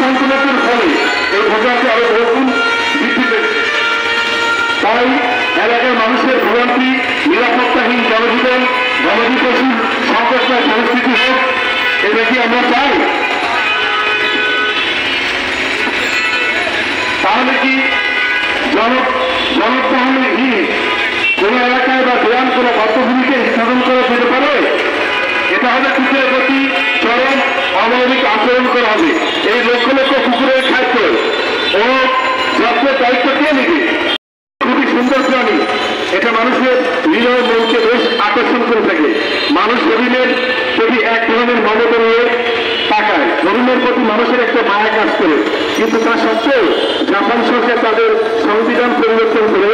সংক্রমণের ফলে এই ভোগান্তি আরো বহুগুণ বৃদ্ধি পেয়েছে। তাই এলাকার মানুষের ভোগান্তি, নিরাপত্তাহীন জনজীবন, গবাদি পশুর সংকটময় পরিস্থিতি হোক, এটা কি আমরা চাই? তাহলে কি জনবহুলহীন কোন এলাকায় বা গ্রাম কোন গর্তভূমিকে স্থাপন করা যেতে পারে? এটা হবে কুকুরের প্রতি চরম অমানবিক আচরণ করা হবে। এই লক্ষ লক্ষ কুকুরের খাদ্য ও যত্নের দায়িত্ব কে নেবে? খুবই সুন্দর প্রাণী, এটা মানুষের হৃদয় মনকে বেশ আকর্ষণ করে থাকে। মানুষ হরিণের প্রতি এক ধরনের মমতা নিয়ে তাকায়, হরিণের প্রতি মানুষের একটা মায়া কাজ করে। কিন্তু তা সত্ত্বেও জাপান সরকার তাদের সংবিধান পরিবর্তন করে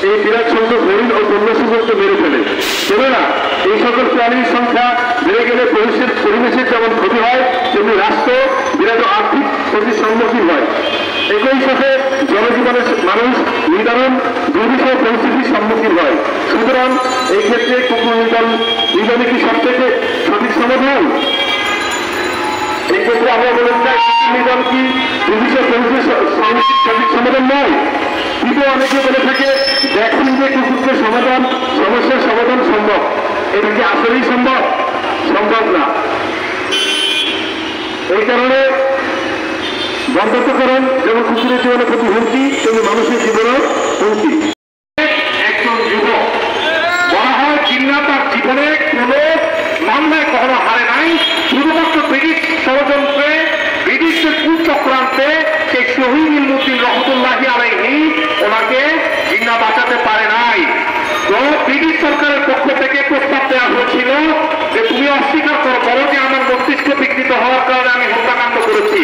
এই বিরাট সংখ্যক হরিণ ও বন্যশুকরকে মেরে ফেলে। কেননা এই সকল প্রাণীর সংখ্যা বেড়ে গেলে পরিবেশের যেমন ক্ষতি হয়, তেমনি রাষ্ট্র বিরাট আর্থিক ক্ষতির সম্মুখীন হয়। একই সাথে জনজীবনের মানুষ নিদারুণ দুর্বিষহ পরিস্থিতির সম্মুখীন হয়। সুতরাং এই ক্ষেত্রে কুকুর নিধনই কি সবথেকে সঠিক সমাধান? এই ক্ষেত্রে আমরা বলতে চাই, কুকুর নিধন কি দুর্বিষহ পরিস্থিতির সঠিক সমাধান নয়? কিন্তু অনেকে বলে থাকে, দেখুন যে কুকুরকে সমস্যার সমাধান সম্ভব। এটা কি আসলেই সম্ভব? সম্ভব না। এই কারণে বন্ধকরণ যেমন কুকুরের জীবনের প্রতি হুমকি, তেমনি মানুষের জীবনেও হুমকি। একজন যুবক বলা হয় জিন্না তার জীবনে কোনো মামলায় কখনো হারে নাই, শুধুমাত্র ব্রিটিশ ষড়যন্ত্রে, ব্রিটিশের কুচক্রান্তে সেই শহীদ ইলমুদ্দিন রহমতুল্লাহি আলাইহি ওনাকে জিন্না বাঁচাতে পারে নাই। তো ব্রিটিশ সরকারের পক্ষ থেকে প্রস্তাব দেওয়া হয়েছিল যে তুমি অস্বীকার করো যে আমার মস্তিষ্ক বিকৃত হওয়ার কারণে আমি হত্যাকাণ্ড করেছি।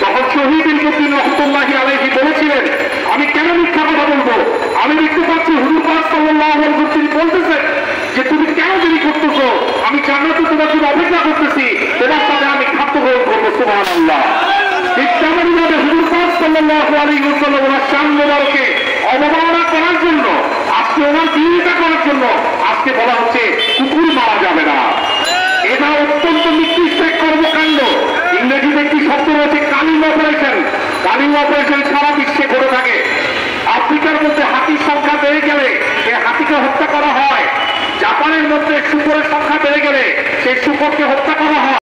তখন শহীদ ইলমুদ্দিন রহমতুল্লাহি আলাইহি বলেছিলেন, আমি কেন মিথ্যা কথা বলবো? আমি দেখতে পাচ্ছি হুজুর পাক সাল্লাল্লাহু আলাইহি ওয়াসাল্লাম তিনি বলতেছেন যে তুমি কেন দেরি করতেছো, আমি জান্নাতে তোমার জন্য অপেক্ষা করতেছি, তোমার সাথে আমি খাদ্য গ্রহণ করবো। সুবহানাল্লাহ। ঠিক তেমনিভাবে হুজুর পাক সাল্লাল্লাহু আলাইহি ওয়াসাল্লাম ওনার শান মোবারকে অবমাননা করার জন্য, আজকে ওনার বিরোধিতা করার জন্য আজকে বলা হচ্ছে কুকুর মারা যাবে না। এটা অত্যন্ত নিকৃষ্ট এক কর্মকাণ্ড। ইংরেজিতে একটি শব্দ রয়েছে কালিং অপারেশন। কালিং অপারেশন সারা বিশ্বে ঘটে থাকে। আফ্রিকার মধ্যে হাতির সংখ্যা বেড়ে গেলে সেই হাতিকে হত্যা করা হয়। জাপানের মধ্যে শুকরের সংখ্যা বেড়ে গেলে সেই শুকরকে হত্যা করা হয়।